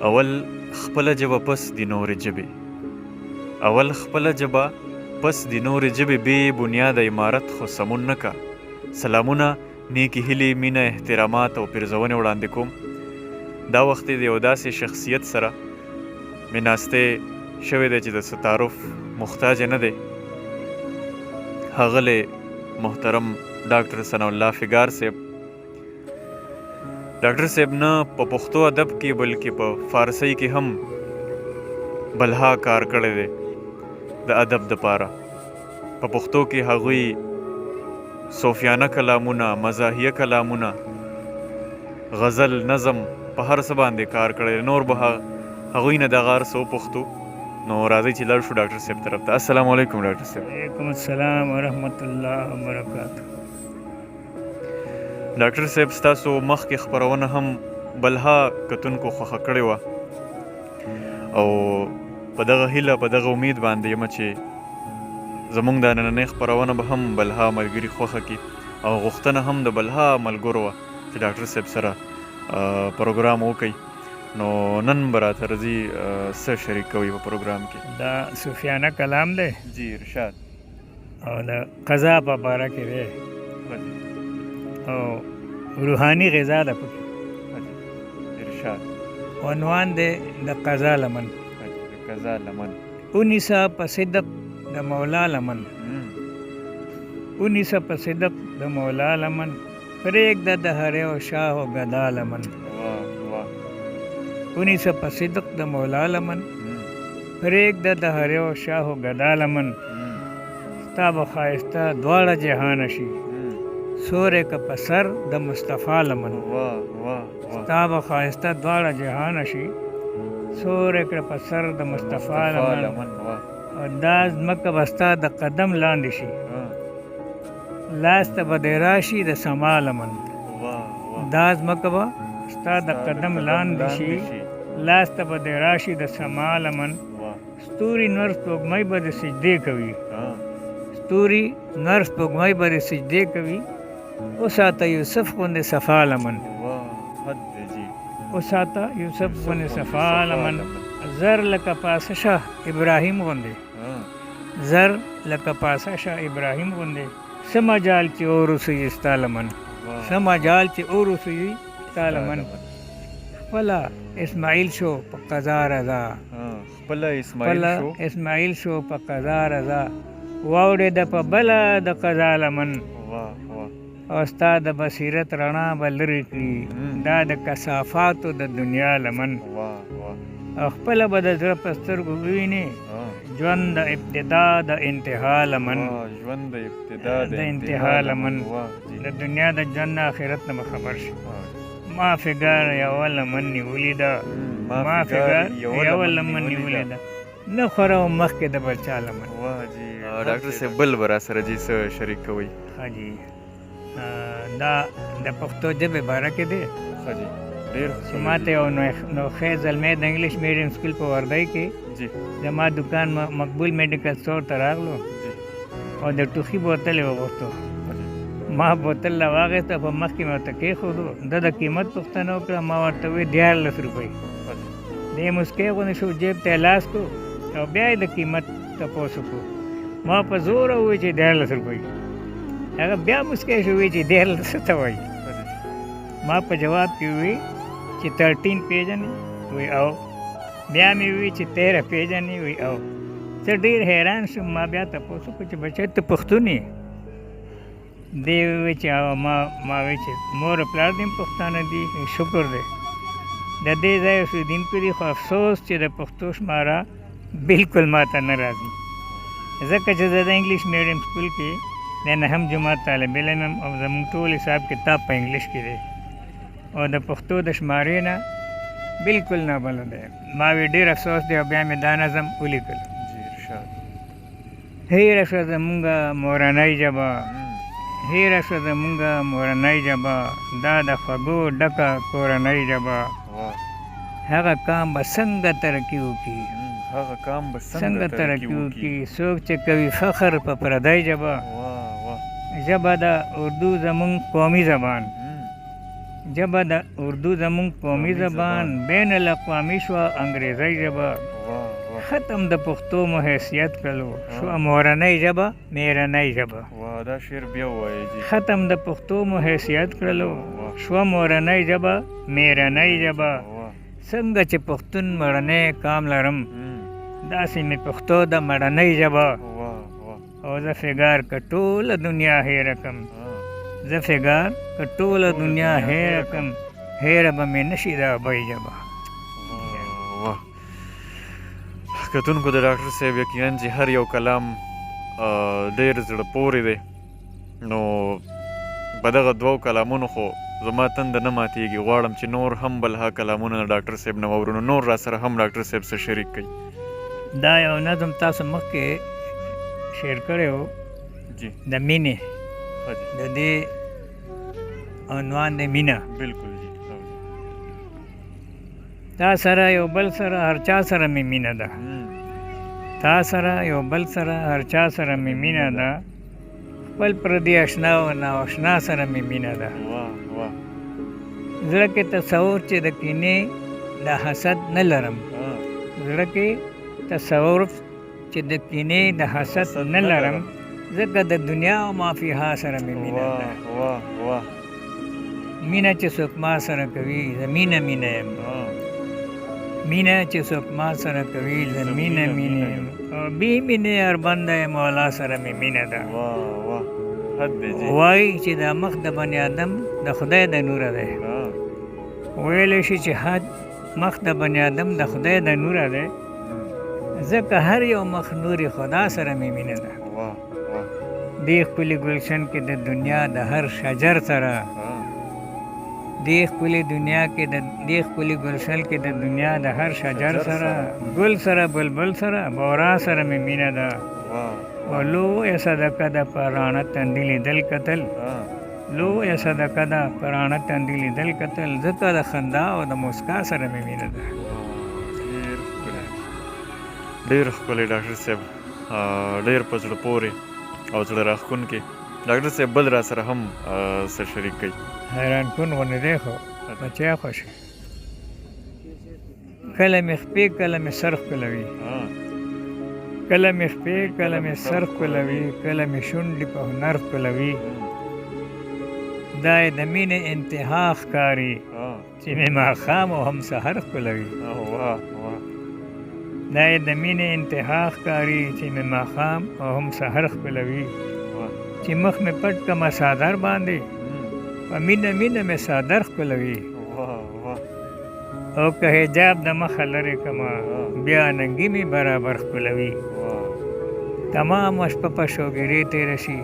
اول خپله ژبه پس د نورې ژبې. اول خپله ژبه پس د نورې ژبې بې بنیاده عمارت خو سمون نه کا. سلامونه، نیکې هیلې، مینه، احترامات او پیرزونې وړاندې کوم. دا وخت د یو داسې شخصیت سره مې ناستې شوی دی چې د څه تعارف محتاج نه دی. ښاغلی محترم ډاکټر ثناء الله فګار صاحب. ډاکټر صاحب نه په پښتو ادب کې بلکې په فارسۍ کې هم بلها کار کړی دی د ادب دپاره. په پښتو کې هغوی صوفیانه کلامونه، مزاحیه کلامونه، غزل، نظم په هر څه باندې کار کړی دی. نور به هغوی نه دغه هر څه وپوښتو. نو راځئ چې لاړ شو ډاکټر صاحب طرف ته. السلام علیکم ډاکټر صاحب. وعلیکم السلام ورحمت الله وبرکاته. ډاکټر صاحب ستاسو مخکې خپرونه هم بلها کتونکو خوښه کړې وه او په دغه هیله، په دغه امید باندې یم چې زموږ دا نننۍ خپرونه به هم بلها ملګري خوښه کړي او غوښتنه هم د بلها ملګرو وه چې ډاکټر صاحب سره پروګرام وکړي. نو نن به راته راځي څه شریک کوي په پروګرام کې؟ دا صوفیانه کلام دی جی ارشاد. او د قضا په باره کې دی او روحاني غذا ده پکې. ارشاد. عنوان دی د قضا لمن. قضا لمن. اونیسا په صدق د مولا لمن. اونیسا په صدق د مولا لمن. پرېږده د هرې او شاه او ګدا لمن. اونیسا په صدق د مولا لمن. پرېږده د هرې او شاه او ګدا لمن. ستا به ښایسته دواړه جهان شي، سورې که په سر د مصطفی لمن. ستا به ښایسته دواړه جهان شي، سورې کړه په سر د مصطفی لمن. او دا ځمکه به ستا د قدم لاندې شي، لاس ته به دې راشي د سما لمن. دا ځمکه به ستا د قدم لاندې شي، لاس ته به دې راشي د سما لمن. ستوري نور سپوږمۍ به دې سجدې کوي، ستوري نور سپوږمۍ به دې سجدې کوي. وساته یوسف غوندې صفا لمن. وساته یوسف غوندې صفا لمن. زر لکه پاسه شه ابراهیم غوندې، زر لکه پاسه شه ابراهیم غوندې. څه مجال چې اوروسوي ستا لمن، څه مجال چې اوروسوي ستا لمن. خپله اسماعیل شو په قضا رضا، خپله اسماعیل شو په قضا رضا. واورېده په بله د قضا لمن، او ستا د بصیرت رڼا به لرې کړي دا د کثافاتو د دنیا لمن. او خپله به د زړه په سترګو ووینې ژوند د ابتدا د انتها لمن. د انتها لمن، د دنیا د ژوند د آخرت نه به خبر شي. ما فګار یوه لمن نیولې ده، ما فګار یوه لمن نیولې ده، نه خوره و مخکې د بل چا لمن. ډاکټر صاحب بل به را سره جي څه شریک کوئ؟ ښه جي، دا د پښتو ژبې باره کې دی چې ما ته یو نوښی زلمی د انګلیش میډیم سکول په وردۍ کې زما دکان مقبول میډیکل سټور ته راغلو او د ټوخي بوتل یې وغوښتو. ما بوتل راواخېسته، په مخ کې مې ورته کېښودو. ده د قیمت پوښتنه وکړه، ما ورته وویل 14 روپۍ. دی مسکی غوندې شو، جیب ته یې لاس کړو او بیا یې د قیمت تپوس وکړو. ما په زوره وویل چې 14 روپۍ. هغه بیا مسکی شو، وویل چې 14 څه ته وایي. ما په جواب کې وویل چې 13 پیژنې؟ وی او. بیا مې وویل چې 13 پیژنې؟ وی او. زه ډېر حیران شوم. ما بیا تپوس وکړو چې بچی ته پښتون یې؟ دی وویل چې ما وویل چې مور او پلار دې هم پښتانه دي. شکر دی. د دې ځای اوسېدونکي دي، خو افسوس چې د پښتو شماره بلکل ما ته نه راځي، ځکه چې زه د انګلیش میډیم سکول کې د 9م جماعت طالب علم یم او زموږ ټول حساب کتاب په انګلیش کې دی او د پښتو د شمارې نه بلکل نه بلد دی. ما وی ډېر افسوس دی او بیا مې دا نظم ولیکل. هیره شوه زمونږه مورنۍ ژبه، هیره شوه زمونږه مورنۍ ژبه، دا د خوږو ډکه کورنۍ ژبه. هغه کام به څنګه ترقي وکړي، څنګه ترقي وکړي څوک چې کوي فخر په پردۍ ژبه. ژبه د اردو زمونږ قومي زبان، ژبه د اردو زمونږ قومي زبان بین الاقوامي شوه انګریزۍ ژبه ختم د پښتو مو حیثیت کړلو شوه مورنۍ ژبه میرنۍ ژبه دا شعر بیا ووایي جي ختم د پښتو مو حیثیت کړلو شوه مورنۍ ژبه میرنۍ ژبه څنګه چې پښتون مړنی قام لرم داسې مې پښتو د مړنۍ ژبه او زه فګار که ټوله دنیا هېره کړم زه فګار که ټوله دنیا هېره کړم هېره به مې نه شي د ابۍ ژبه کتونکو د ډاکټر صاحب یقینا چې هر یو کلام ډېر زړه پورې دی نو په دغه دوو کلامونو خو زما تنده نه ماتېږي غواړم چې نور هم بلها کلامونه د ډاکټر صاحب نه واورو نو نور را سره هم ډاکټر صاحب سره شریک کړي دا یو نظم تاسو مخکې شعر کړی و جی د مینې د دې عنوان دی مینه بالکل جی تا سره یو بل سره هر چا سره مې مینه ده تا سره یو بل سره هر چا سره مې مینه ده خپل پردي اشنا او نااشنا سره مې مینه ده زړه کې تصور چې د کینې د حسد نه لرم زړه کې تصور چې د کینې د حسد نه لرم ځکه د دنیا او ما فیها سره مې مینه ده مینه چې څوک ما سره کوي زه مینه مینه یم مینه چې څوک ما سره کوي زه مینه مینه یم او بې مینې اربنده مولا سره مې مینه ده وایي چې دا مخ د بني آدم د خدای د نوره دی ویلی شي چې حد مخ د بني آدم د خدای د نوره دی ځکه هر یو مخ نوري خدا سره مې مینه ده دې ښکلي ګلشن کې د دنیا د هر شجر سره دې ښکلي دنیا کې دې ښکلي ګلشن کې د دنیا د هر شجر سره ګل سره بلبل سره بورا سره مې مینه ده او لویه صدقه ده په راڼه تندي لیدل کتل لویه صدقه ده په راڼه تندي لیدل کتل ځکه د خندا او د مسکا سره مې مینه ده ډېر ښکلی ډاکټر صاحب ډېر په زړه پورې او زړه راښکونکي ډاکټر صاحب بل را سره هم سره شریک کوي حیران کن غوندې دی خو بچی خوښ کله مې خپې کله مې سر ښکلوي کله مې خپې کله مې سر ښکلوي کله مې شونډې په هنر ښکلوي دا یې د مینې انتها ښکاري چې مې ماښام او هم سحر ښکلوي دا یې د مینې انتها ښکاري چې مې ماښام او هم سحر ښکلوي چې مخ مې پټ کړمه څادر باندې په مینه مینه مې څادر ښکلوي او که حجاب د مخه لرې کړمه بیا ننګي مې برابر ښکلوي تمامه شپه په شوګیرې تېره شي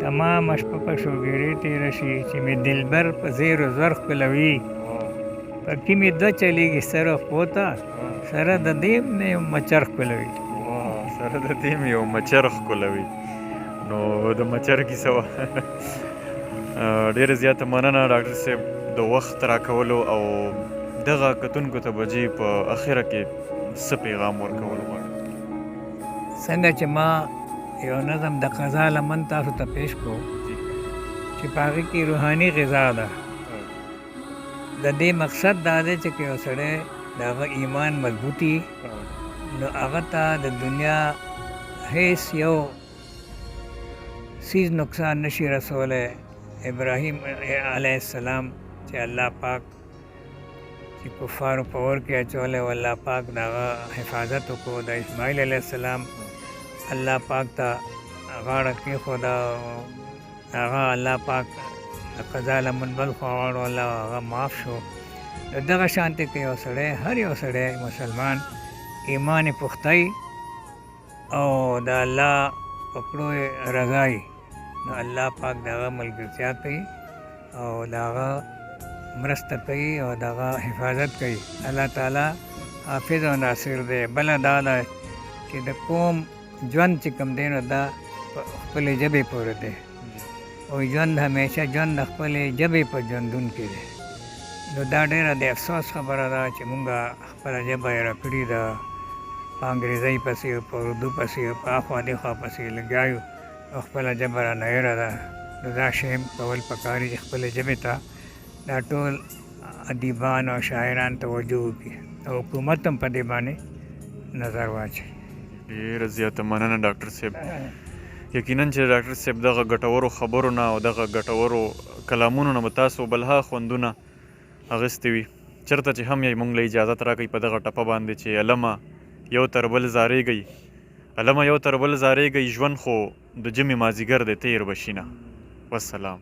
تمامه شپه په شوګیرې تېره شي چې مې دلبر په زیر و زور ښکلوي پکې مې دوه چلیږي سره پوته سره د دې مې یو مچر ښکلوي سره د دې مې یو مچر ښکلوي نو د مچر کیسه وه ډېره زیاته مننه ډاکټر صاحب د وخت راکولو او دغه کتونکو ته به جي په اخره کې څه پیغام ورکولو غواړئ څنګه چې ما یو نظم د قضا لمن تاسو ته پیش کړو چې په هغې کې روحاني غذا ده د دې مقصد دا دی چې که یو سړی د هغه ایمان مضبوطي نو هغه ته د دنیا هیڅ یو سیز نقصان نشي رسولی ابراهیم علیه السلام چې الله پاک چې کفارو په اور کې اچولی او الله پاک د هغه حفاظت وکړو د اسماعیل علیه السلام الله پاک ته غاړه کېښوده هغه الله پاک د قضا لمن بل خوا واړو الله هغه معاف شو دغه شانتې که یو سړی هر یو سړی مسلمان ایمان پختهی او د الله په کړو رضایي نو الله پاک د هغه ملګرتیا کوي او د هغه مرسته کوي او د هغه حفاظت کوي الله تعالی حافظ او ناصر دی بله دا ده چې د قوم ژوند چې کوم دی نو دا په خپلې ژبې پورې دی او ژوند همیشه ژوند د خپلې ژبې په ژوندون کې دی نو دا ډېره د افسوس خبره ده چې مونږ خپله ژبه هېره کړې ده په انګریزۍ پسې او په اردو پسې او په اخوا دېخوا پسې لګیا یو او خپله ژبه رانه هېره ده نو دا شی کول پکار دي چې خپلې ژبې ته دا ټول ادیبان او شاعران توجه وکړي او حکومت هم په دې باندې نظر واچوي. ډېره زیاته مننه ډاکټر صاحب. یقینا چې ډاکټر صاحب دغه ګټورو خبرو نه او دغه ګټورو کلامونو نه به تاسو بلها خوندونه اخیستي وي. چېرته چې هم یې موږ له اجازت راکوئ په دغه ټپه باندې چې علمه یو تر بل زارېږئ، علمه یو تر بل زارېږئ، ژوند خو د جمعې مازدیګر دی تېر به شي نه. والسلام.